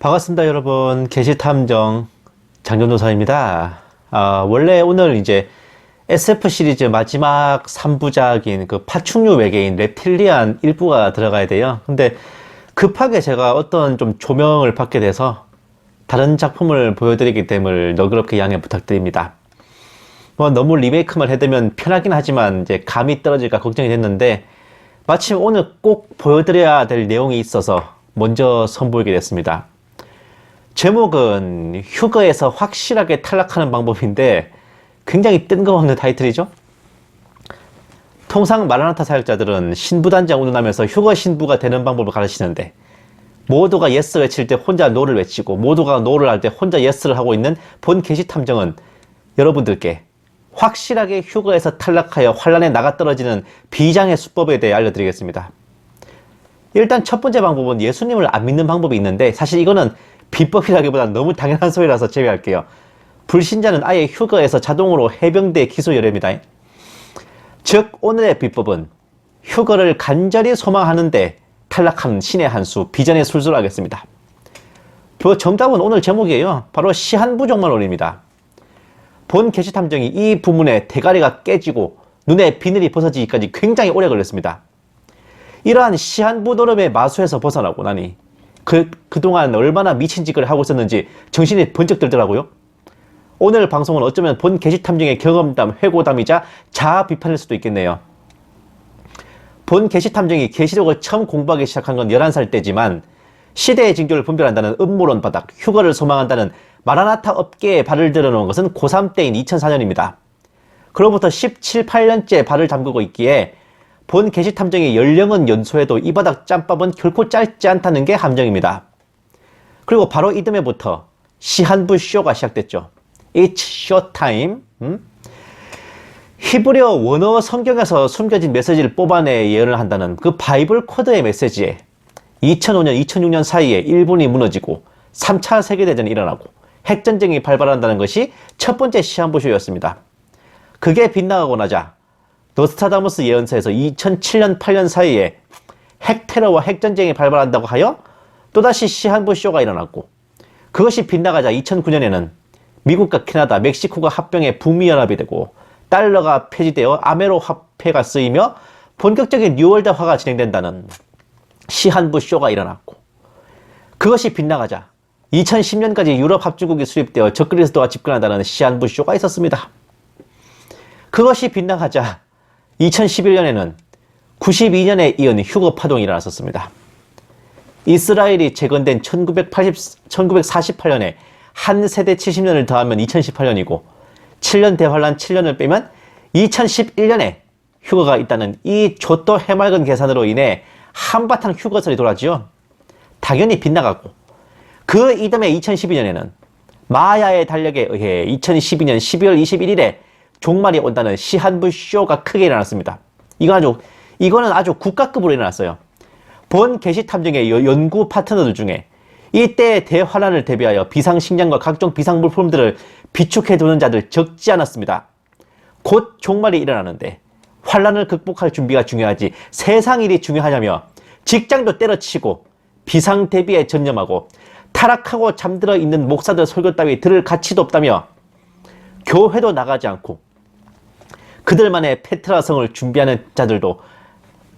반갑습니다, 여러분. 게시탐정 장전도사입니다. 원래 오늘 이제 SF 시리즈 마지막 3부작인 그 파충류 외계인 reptilian 일부가 들어가야 돼요. 근데 급하게 제가 어떤 좀 조명을 받게 돼서 다른 작품을 보여드리기 때문에 너그럽게 양해 부탁드립니다. 뭐 너무 리메이크만 해두면 편하긴 하지만 이제 감이 떨어질까 걱정이 됐는데 마침 오늘 꼭 보여드려야 될 내용이 있어서 먼저 선보이게 됐습니다. 제목은 휴거에서 확실하게 탈락하는 방법인데 굉장히 뜬금없는 타이틀이죠. 통상 마라나타 사역자들은 신부단장 운운하면서 휴거 신부가 되는 방법을 가르치는데 모두가 예스 외칠 때 혼자 노를 외치고 모두가 노를 할 때 혼자 예스를 하고 있는 본 게시탐정은 여러분들께 확실하게 휴거에서 탈락하여 환란에 나가떨어지는 비장의 수법에 대해 알려드리겠습니다. 일단 첫 번째 방법은 예수님을 안 믿는 방법이 있는데 사실 이거는 비법이라기보다는 너무 당연한 소리라서 제외할게요. 불신자는 아예 휴거에서 자동으로 해병대 기소 열애입니다. 즉 오늘의 비법은 휴거를 간절히 소망하는데 탈락하는 신의 한 수 비전의 술수를 하겠습니다. 정답은 오늘 제목이에요. 바로 시한부종말론입니다. 본 게시탐정이 이 부문에 대가리가 깨지고 눈에 비늘이 벗어지기까지 굉장히 오래 걸렸습니다. 이러한 시한부 노름의 마수에서 벗어나고 나니 그동안 얼마나 미친 짓을 하고 있었는지 정신이 번쩍 들더라고요. 오늘 방송은 어쩌면 본 게시탐정의 경험담, 회고담이자 자아 비판일 수도 있겠네요. 본 게시탐정이 게시록을 처음 공부하기 시작한 건 11살 때지만 시대의 징조를 분별한다는 음모론 바닥, 휴거를 소망한다는 마라나타 업계에 발을 들여놓은 것은 고3 때인 2004년입니다. 그로부터 17, 8년째 발을 담그고 있기에 본 게시탐정의 연령은 연소해도 이 바닥 짬밥은 결코 짧지 않다는 게 함정입니다. 그리고 바로 이듬해부터 시한부 쇼가 시작됐죠. It's showtime. 히브리어 원어 성경에서 숨겨진 메시지를 뽑아내 예언을 한다는 그 바이블 코드의 메시지에 2005년, 2006년 사이에 일본이 무너지고 3차 세계대전이 일어나고 핵전쟁이 발발한다는 것이 첫 번째 시한부 쇼였습니다. 그게 빗나가고 나자 노스트라다무스 예언서에서 2007년, 8년 사이에 핵테러와 핵전쟁이 발발한다고 하여 또다시 시한부 쇼가 일어났고 그것이 빗나가자 2009년에는 미국과 캐나다, 멕시코가 합병해 북미연합이 되고 달러가 폐지되어 아메로 화폐가 쓰이며 본격적인 뉴월드화가 진행된다는 시한부 쇼가 일어났고 그것이 빗나가자 2010년까지 유럽 합중국이 수립되어 적그리스도가 집권한다는 시한부 쇼가 있었습니다. 그것이 빗나가자 2011년에는 92년에 이은 휴거 파동이 일어났었습니다. 이스라엘이 재건된 1948년에 한 세대 70년을 더하면 2018년이고 7년 대환란 7년을 빼면 2011년에 휴거가 있다는 이 좆도 해맑은 계산으로 인해 한바탕 휴거설이 돌았지요. 당연히 빗나갔고 그 이듬해 2012년에는 마야의 달력에 의해 2012년 12월 21일에 종말이 온다는 시한부 쇼가 크게 일어났습니다. 이거는 아주 국가급으로 일어났어요. 본 게시탐정의 연구 파트너들 중에 이때의 대환란을 대비하여 비상식량과 각종 비상물품들을 비축해두는 자들 적지 않았습니다. 곧 종말이 일어나는데 환란을 극복할 준비가 중요하지 세상 일이 중요하냐며 직장도 때려치고 비상 대비에 전념하고 타락하고 잠들어 있는 목사들 설교 따위 들을 가치도 없다며 교회도 나가지 않고 그들만의 페트라성을 준비하는 자들도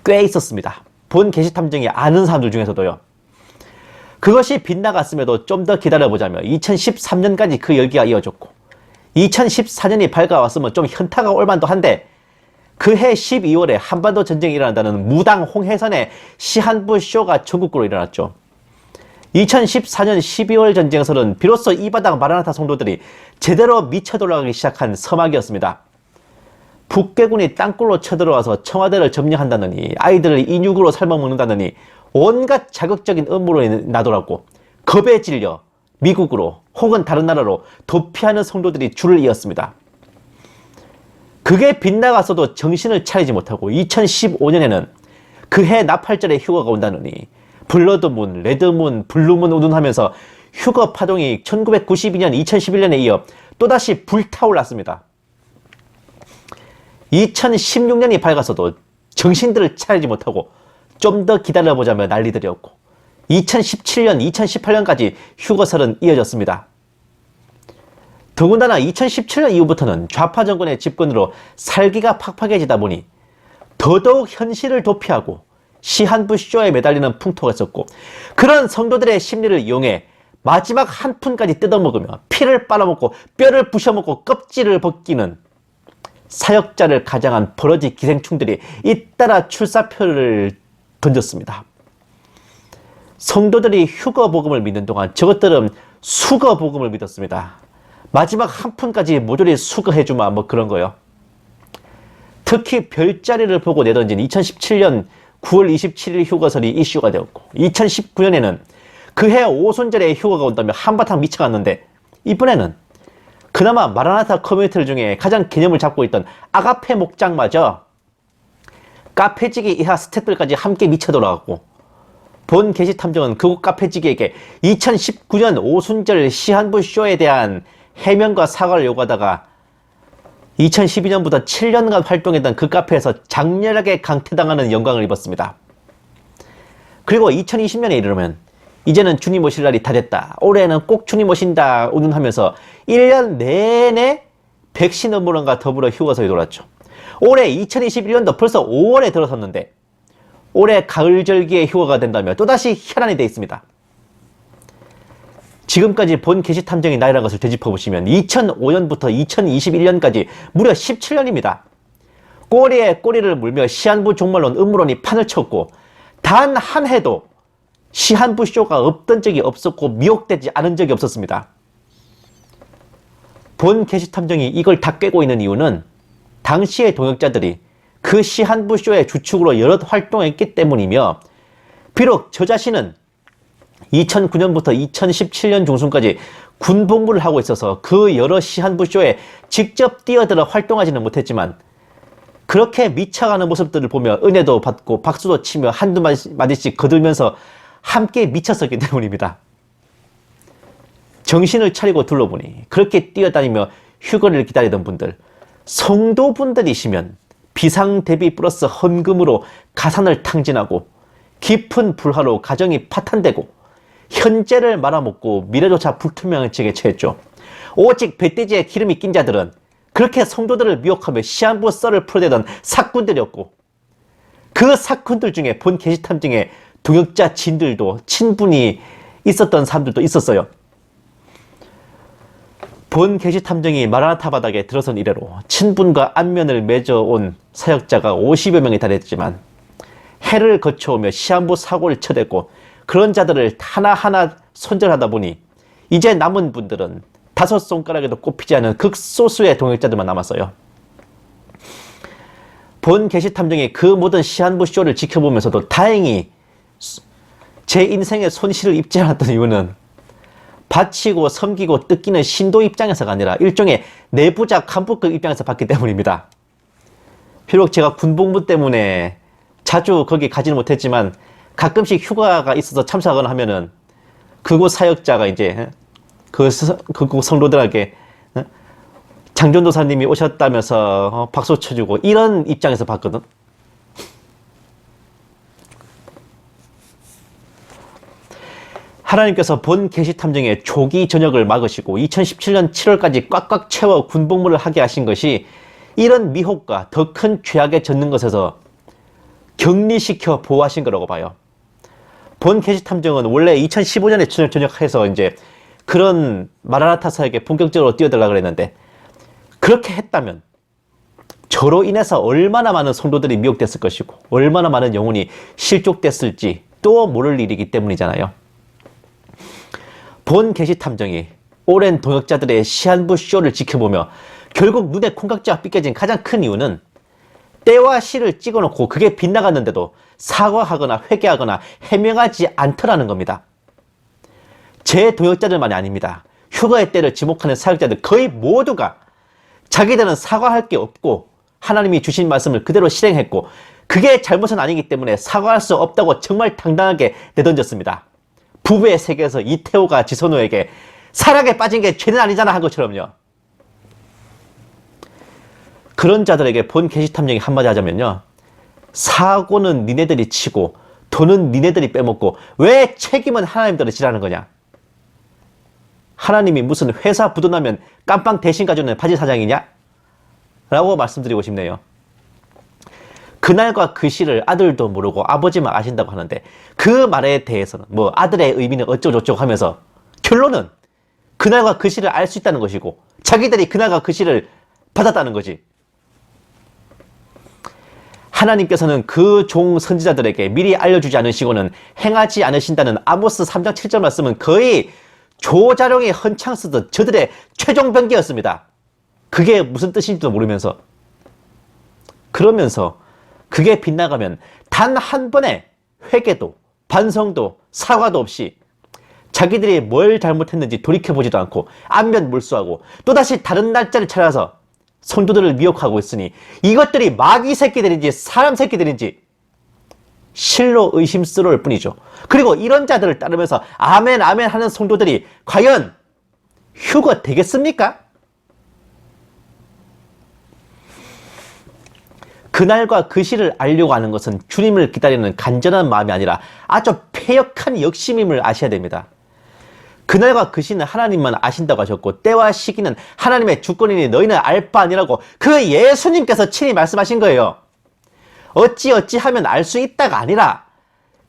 꽤 있었습니다. 본 게시탐정이 아는 사람들 중에서도요. 그것이 빗나갔음에도 좀 더 기다려보자며 2013년까지 그 열기가 이어졌고 2014년이 밝아왔으면 좀 현타가 올만도 한데 그해 12월에 한반도 전쟁이 일어난다는 무당 홍해선의 시한부 쇼가 전국구로 일어났죠. 2014년 12월 전쟁설은 비로소 이 바닥 마라나타 성도들이 제대로 미쳐 돌아가기 시작한 서막이었습니다. 북괴군이 땅굴로 쳐들어와서 청와대를 점령한다느니 아이들을 인육으로 삶아먹는다느니 온갖 자극적인 음모론이 나돌았고 겁에 질려 미국으로 혹은 다른 나라로 도피하는 성도들이 줄을 이었습니다. 그게 빗나갔어도 정신을 차리지 못하고 2015년에는 그해 나팔절에 휴거가 온다느니 블러드문, 레드문, 블루문 운운하면서 휴거 파동이 1992년, 2011년에 이어 또다시 불타올랐습니다. 2016년이 밝아서도 정신들을 차리지 못하고 좀 더 기다려보자며 난리들이었고 2017년, 2018년까지 휴거설은 이어졌습니다. 더군다나 2017년 이후부터는 좌파 정권의 집권으로 살기가 팍팍해지다 보니 더더욱 현실을 도피하고 시한부 쇼에 매달리는 풍토가 있었고, 그런 성도들의 심리를 이용해 마지막 한 푼까지 뜯어먹으며 피를 빨아먹고 뼈를 부셔먹고 껍질을 벗기는 사역자를 가장한 버러지 기생충들이 잇따라 출사표를 던졌습니다. 성도들이 휴거 복음을 믿는 동안 저것들은 수거 복음을 믿었습니다. 마지막 한 푼까지 모조리 수거해주마, 뭐 그런 거요. 특히 별자리를 보고 내던진 2017년 9월 27일 휴거설이 이슈가 되었고, 2019년에는 그해 오순절에 휴거가 온다며 한바탕 미쳐갔는데, 이번에는 그나마 마라나타 커뮤니티 중에 가장 개념을 잡고 있던 아가페 목장마저 카페지기 이하 스태프들까지 함께 미쳐 돌아갔고, 본 게시탐정은 그곳 카페지기에게 2019년 오순절 시한부 쇼에 대한 해명과 사과를 요구하다가 2012년부터 7년간 활동했던 그 카페에서 장렬하게 강퇴당하는 영광을 입었습니다. 그리고 2020년에 이르면 이제는 주님 오실 날이 다 됐다, 올해는 꼭 주님 오신다 운운하면서 1년 내내 백신 음모론과 더불어 휴거설이 돌았죠. 올해 2021년도 벌써 5월에 들어섰는데 올해 가을절기에 휴거가 된다며 또다시 혈안이 되어 있습니다. 지금까지 본 게시탐정의 나이라는 것을 되짚어보시면 2005년부터 2021년까지 무려 17년입니다. 꼬리에 꼬리를 물며 시한부 종말론 음모론이 판을 쳤고, 단 한 해도 시한부 쇼가 없던 적이 없었고 미혹되지 않은 적이 없었습니다. 본 게시탐정이 이걸 다 꿰고 있는 이유는 당시의 동역자들이 그 시한부 쇼의 주축으로 여럿 활동했기 때문이며, 비록 저 자신은 2009년부터 2017년 중순까지 군복무를 하고 있어서 그 여러 시한부 쇼에 직접 뛰어들어 활동하지는 못했지만, 그렇게 미쳐가는 모습들을 보며 은혜도 받고 박수도 치며 한두 마디씩 거들면서 함께 미쳤었기 때문입니다. 정신을 차리고 둘러보니 그렇게 뛰어다니며 휴거를 기다리던 분들, 성도분들이시면 비상대비 플러스 헌금으로 가산을 탕진하고 깊은 불화로 가정이 파탄되고 현재를 말아먹고 미래조차 불투명한 책에 처했죠. 오직 배돼지에 기름이 낀 자들은 그렇게 성도들을 미혹하며 시한부 썰을 풀어대던 사꾼들이었고, 그 사꾼들 중에 본 게시탐정의 동역자 진들도 친분이 있었던 사람들도 있었어요. 본 게시탐정이 마라나타 바닥에 들어선 이래로 친분과 안면을 맺어온 사역자가 50여 명에 달했지만 해를 거쳐오며 시한부 사고를 쳐댔고, 그런 자들을 하나하나 손절하다 보니 이제 남은 분들은 5손가락에도 꼽히지 않은 극소수의 동역자들만 남았어요. 본 게시탐정이 그 모든 시한부 쇼를 지켜보면서도 다행히 제 인생에 손실을 입지 않았던 이유는 바치고 섬기고 뜯기는 신도 입장에서가 아니라 일종의 내부자 간부급 입장에서 봤기 때문입니다. 비록 제가 군복무 때문에 자주 거기 가지는 못했지만 가끔씩 휴가가 있어서 참석하거나 하면은 그곳 사역자가 이제 그곳 성도들에게 장전도사님이 오셨다면서 박수 쳐주고 이런 입장에서 봤거든. 하나님께서 본 게시탐정의 조기 전역을 막으시고 2017년 7월까지 꽉꽉 채워 군복무를 하게 하신 것이 이런 미혹과 더 큰 죄악에 젖는 것에서 격리시켜 보호하신 거라고 봐요. 본 게시탐정은 원래 2015년에 전역해서 이제 그런 마라나타 사역에 본격적으로 뛰어들려고 그랬는데, 그렇게 했다면 저로 인해서 얼마나 많은 성도들이 미혹됐을 것이고 얼마나 많은 영혼이 실족됐을지 또 모를 일이기 때문이잖아요. 본 게시탐정이 오랜 동역자들의 시한부 쇼를 지켜보며 결국 눈에 콩깍지가 삐껴진 가장 큰 이유는 때와 시를 찍어놓고 그게 빗나갔는데도 사과하거나 회개하거나 해명하지 않더라는 겁니다. 제 동역자들만이 아닙니다. 휴거의 때를 지목하는 사역자들 거의 모두가 자기들은 사과할 게 없고 하나님이 주신 말씀을 그대로 실행했고 그게 잘못은 아니기 때문에 사과할 수 없다고 정말 당당하게 내던졌습니다. 부부의 세계에서 이태호가 지선호에게 사랑에 빠진 게 죄는 아니잖아 한 것처럼요. 그런 자들에게 본 게시탐정이 한마디 하자면요, 사고는 니네들이 치고 돈은 니네들이 빼먹고 왜 책임은 하나님들이 지라는 거냐? 하나님이 무슨 회사 부도나면 깜빵 대신 가져오는 바지 사장이냐? 라고 말씀드리고 싶네요. 그날과 그 시를 아들도 모르고 아버지만 아신다고 하는데 그 말에 대해서는 뭐 아들의 의미는 어쩌고저쩌고 하면서 결론은 그날과 그 시를 알 수 있다는 것이고 자기들이 그날과 그 시를 받았다는 거지. 하나님께서는 그 종 선지자들에게 미리 알려주지 않으시고는 행하지 않으신다는 아모스 3장 7절 말씀은 거의 조자룡이 헌창 쓰듯 저들의 최종 변기였습니다. 그게 무슨 뜻인지도 모르면서 그러면서 그게 빗나가면 단 한 번의 회개도 반성도 사과도 없이 자기들이 뭘 잘못했는지 돌이켜보지도 않고 안면 몰수하고 또다시 다른 날짜를 찾아서 성도들을 미혹하고 있으니 이것들이 마귀 새끼들인지 사람 새끼들인지 실로 의심스러울 뿐이죠. 그리고 이런 자들을 따르면서 아멘 아멘 하는 성도들이 과연 휴거 되겠습니까? 그날과 그 시를 알려고 하는 것은 주님을 기다리는 간절한 마음이 아니라 아주 패역한 욕심임을 아셔야 됩니다. 그날과 그 시는 하나님만 아신다고 하셨고 때와 시기는 하나님의 주권이니 너희는 알 바 아니라고 그 예수님께서 친히 말씀하신 거예요. 어찌 하면 알 수 있다가 아니라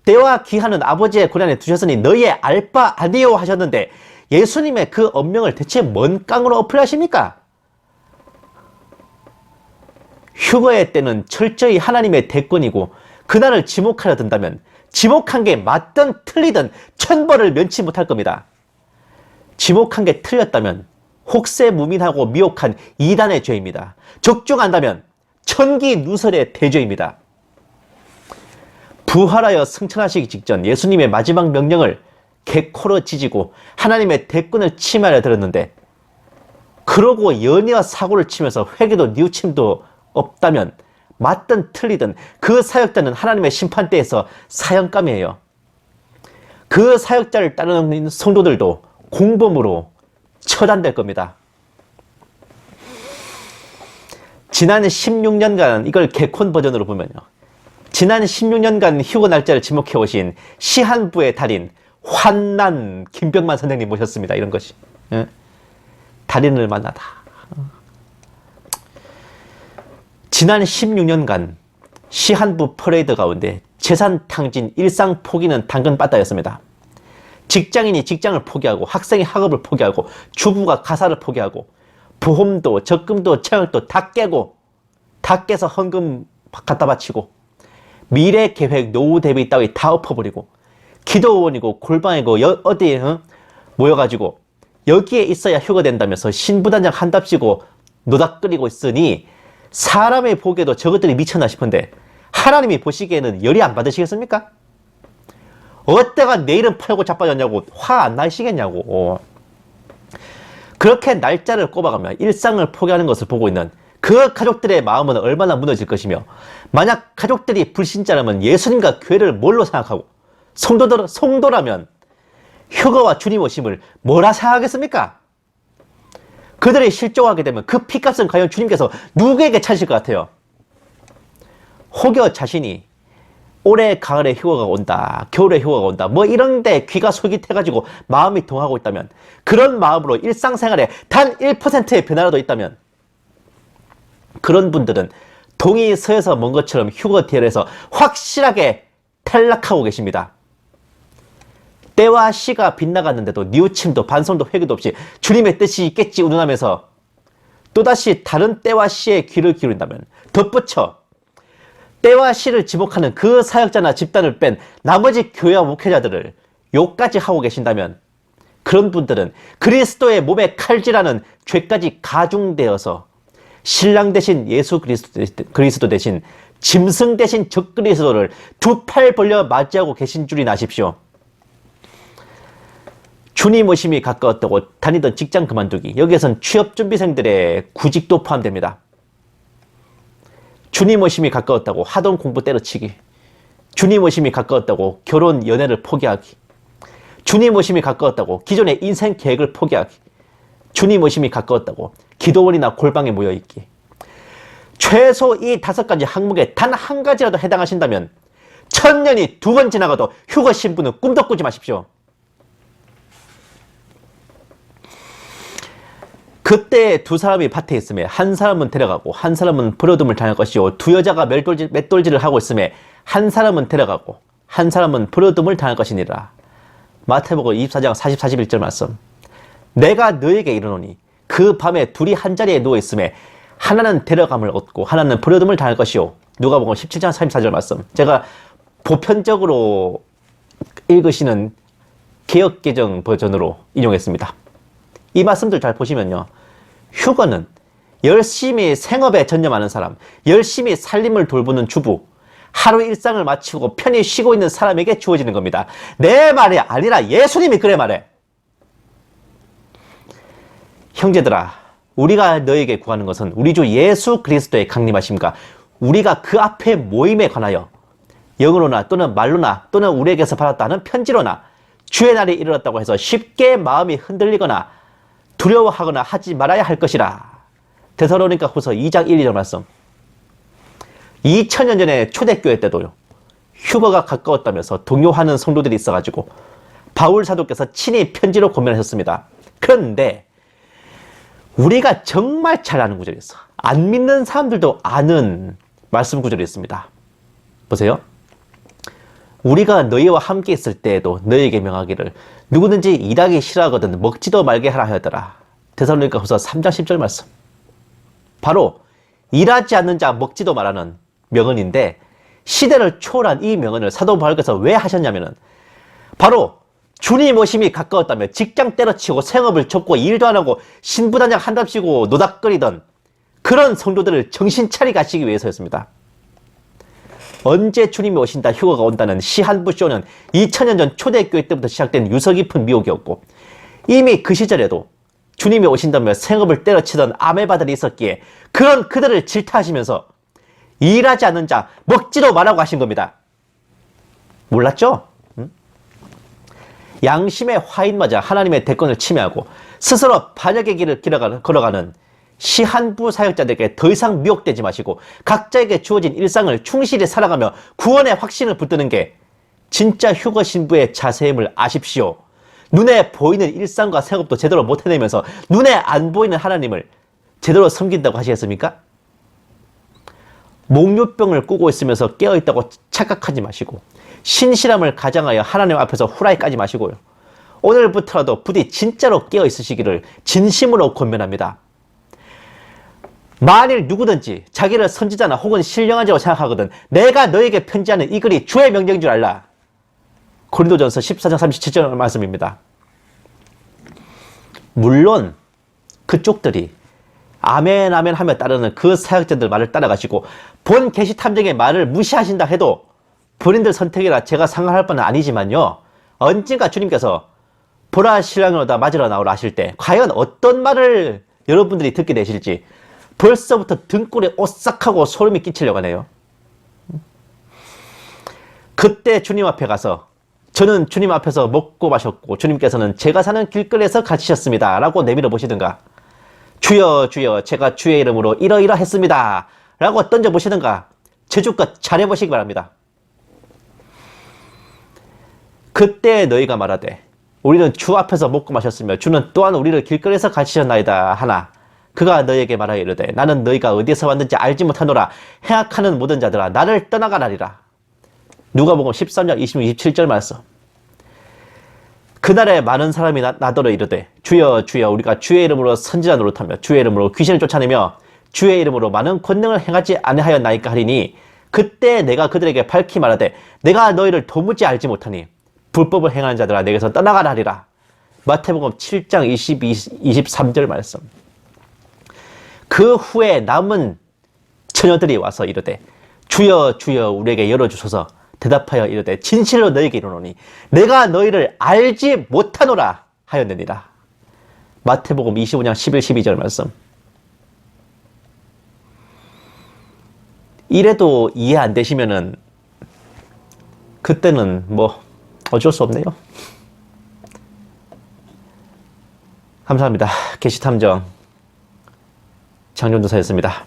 때와 기한은 아버지의 고난에 두셨으니 너희의 알 바 아니요 하셨는데 예수님의 그 엄명을 대체 뭔 깡으로 어플하십니까? 휴거의 때는 철저히 하나님의 대권이고 그날을 지목하려 든다면 지목한 게 맞든 틀리든 천벌을 면치 못할 겁니다. 지목한 게 틀렸다면 혹세무민하고 미혹한 이단의 죄입니다. 적중한다면 천기 누설의 대죄입니다. 부활하여 승천하시기 직전 예수님의 마지막 명령을 개코로 찢고 하나님의 대권을 침해하려 들었는데 그러고 연이어 사고를 치면서 회개도 뉘우침도 없다면 맞든 틀리든 그 사역자는 하나님의 심판대에서 사형감이에요. 그 사역자를 따르는 성도들도 공범으로 처단될 겁니다. 지난 16년간 이걸 개콘 버전으로 보면요. 지난 16년간 휴거 날짜를 지목해 오신 시한부의 달인 환난 김병만 선생님 모셨습니다. 이런 것이. 달인을 만나다. 지난 16년간 시한부 퍼레이드 가운데 재산 탕진, 일상 포기는 당근 빠따였습니다. 직장인이 직장을 포기하고 학생이 학업을 포기하고 주부가 가사를 포기하고 보험도 적금도 청약도 다 깨고 다 깨서 헌금 갖다 바치고 미래 계획 노후 대비 따위 다 엎어버리고 기도원이고 골방이고 어디에 모여가지고 여기에 있어야 휴가 된다면서 신부단장 한답시고 노닥거리고 있으니 사람의 보기에도 저것들이 미쳤나 싶은데 하나님이 보시기에는 열이 안 받으시겠습니까? 어때가 내일은 팔고 자빠졌냐고 화 안 나시겠냐고. 그렇게 날짜를 꼽아가며 일상을 포기하는 것을 보고 있는 그 가족들의 마음은 얼마나 무너질 것이며 만약 가족들이 불신자라면 예수님과 교회를 뭘로 생각하고 성도라면 휴거와 주님 오심을 뭐라 생각하겠습니까? 그들이 실종하게 되면 그 피값은 과연 주님께서 누구에게 찾으실 것 같아요? 혹여 자신이 올해 가을에 휴가가 온다, 겨울에 휴가가 온다, 뭐 이런데 귀가 솔깃해가지고 마음이 동하고 있다면 그런 마음으로 일상생활에 단 1%의 변화라도 있다면 그런 분들은 동이 서에서 먼 것처럼 휴거 대열에서 확실하게 탈락하고 계십니다. 때와 시가 빗나갔는데도 뉘우침도 반성도 회개도 없이 주님의 뜻이 있겠지 운운하면서 또다시 다른 때와 시에 귀를 기울인다면 덧붙여 때와 시를 지목하는 그 사역자나 집단을 뺀 나머지 교회와 목회자들을 욕까지 하고 계신다면 그런 분들은 그리스도의 몸에 칼질하는 죄까지 가중되어서 신랑 대신 예수 그리스도 대신 짐승 대신 적그리스도를 두 팔 벌려 맞이하고 계신 줄이나 아십시오. 주님 오심이 가까웠다고 다니던 직장 그만두기, 여기에선 취업준비생들의 구직도 포함됩니다. 주님 오심이 가까웠다고 하던 공부 때려치기, 주님 오심이 가까웠다고 결혼 연애를 포기하기, 주님 오심이 가까웠다고 기존의 인생 계획을 포기하기, 주님 오심이 가까웠다고 기도원이나 골방에 모여있기. 최소 이 5가지 항목에 단 한 가지라도 해당하신다면 천년이 2번 지나가도 휴거 신부는 꿈도 꾸지 마십시오. 그때 두 사람이 밭에 있음에 한 사람은 데려가고 한 사람은 버려둠을 당할 것이요, 두 여자가 맷돌질을 하고 있음에 한 사람은 데려가고 한 사람은 버려둠을 당할 것이니라. 마태복음 24장 40, 41절 말씀. 내가 너에게 이르노니 그 밤에 둘이 한 자리에 누워 있음에 하나는 데려감을 얻고 하나는 버려둠을 당할 것이요. 누가복음 17장 34절 말씀. 제가 보편적으로 읽으시는 개역개정 버전으로 인용했습니다. 이 말씀들 잘 보시면요, 휴거는 열심히 생업에 전념하는 사람, 열심히 살림을 돌보는 주부, 하루 일상을 마치고 편히 쉬고 있는 사람에게 주어지는 겁니다. 내 말이 아니라 예수님이 그래 말해. 형제들아, 우리가 너에게 구하는 것은 우리 주 예수 그리스도의 강림하심과 우리가 그 앞에 모임에 관하여 영으로나 또는 말로나 또는 우리에게서 받았다는 편지로나 주의 날이 이르렀다고 해서 쉽게 마음이 흔들리거나 두려워하거나 하지 말아야 할 것이라. 데살로니가 후서 2장 1, 2절 말씀. 2000년 전에 초대교회 때도요, 휴거가 가까웠다면서 동요하는 성도들이 있어가지고 바울 사도께서 친히 편지로 권면하셨습니다. 그런데 우리가 정말 잘 아는 구절이 있어. 안 믿는 사람들도 아는 말씀 구절이 있습니다. 보세요. 우리가 너희와 함께 있을 때에도 너희에게 명하기를 누구든지 일하기 싫어하거든 먹지도 말게 하라 하였더라. 데살로니가 후서 3장 10절 말씀. 바로 일하지 않는 자 먹지도 말라는 명언인데, 시대를 초월한 이 명언을 사도 바울께서 왜 하셨냐면은 바로 주님 오심이 가까웠다며 직장 때려치고 생업을 접고 일도 안 하고 신부단장 한답시고 노닥거리던 그런 성도들을 정신 차리게 하시기 위해서였습니다. 언제 주님이 오신다, 휴거가 온다는 시한부 쇼는 2000년 전 초대교회 때부터 시작된 유서 깊은 미혹이었고, 이미 그 시절에도 주님이 오신다며 생업을 때려치던 아메바들이 있었기에 그런 그들을 질타하시면서 일하지 않는 자 먹지도 말라고 하신 겁니다. 몰랐죠? 양심의 화인마저 하나님의 대권을 침해하고 스스로 반역의 길을 걸어가는 시한부 사역자들에게 더 이상 미혹되지 마시고 각자에게 주어진 일상을 충실히 살아가며 구원의 확신을 붙드는 게 진짜 휴거 신부의 자세임을 아십시오. 눈에 보이는 일상과 생업도 제대로 못 해내면서 눈에 안 보이는 하나님을 제대로 섬긴다고 하시겠습니까? 목류병을 꾸고 있으면서 깨어있다고 착각하지 마시고 신실함을 가장하여 하나님 앞에서 후라이 까지 마시고요. 오늘부터라도 부디 진짜로 깨어있으시기를 진심으로 권면합니다. 만일 누구든지 자기를 선지자나 혹은 신령한 자로 생각하거든 내가 너에게 편지하는 이 글이 주의 명령인 줄 알라. 고린도전서 14장 37절 말씀입니다. 물론 그쪽들이 아멘 아멘 하며 따르는 그 사역자들 말을 따라가시고 본 계시탐정의 말을 무시하신다 해도 본인들 선택이라 제가 상관할 바는 아니지만요, 언젠가 주님께서 보라 신랑으로다 맞으러 나오라 하실 때 과연 어떤 말을 여러분들이 듣게 되실지 벌써부터 등골에 오싹하고 소름이 끼치려고 하네요. 그때 주님 앞에 가서 저는 주님 앞에서 먹고 마셨고 주님께서는 제가 사는 길거리에서 가르치셨습니다 라고 내밀어 보시든가, 주여 주여 제가 주의 이름으로 이러이러했습니다 라고 던져보시든가 제주껏 잘해보시기 바랍니다. 그때 너희가 말하되 우리는 주 앞에서 먹고 마셨으며 주는 또한 우리를 길거리에서 가르치셨나이다 하나 그가 너희에게 말하여 이르되 나는 너희가 어디에서 왔는지 알지 못하노라. 행악하는 모든 자들아 나를 떠나가라리라. 누가복음 13장 26, 27절 말씀. 그날에 많은 사람이 나더러 이르되 주여 주여 우리가 주의 이름으로 선지자 노릇하며 주의 이름으로 귀신을 쫓아내며 주의 이름으로 많은 권능을 행하지 아니하였나이까 하리니 그때 내가 그들에게 밝히 말하되 내가 너희를 도무지 알지 못하니 불법을 행하는 자들아 내게서 떠나가라 하리라. 마태복음 7장 22, 23절 말씀. 그 후에 남은 처녀들이 와서 이르되 주여 주여 우리에게 열어주소서. 대답하여 이르되 진실로 너희에게 이르노니 내가 너희를 알지 못하노라 하였느니라. 마태복음 25장 11, 12절 말씀. 이래도 이해 안 되시면은 그때는 뭐 어쩔 수 없네요. 감사합니다. 계시탐정 장윤도사였습니다.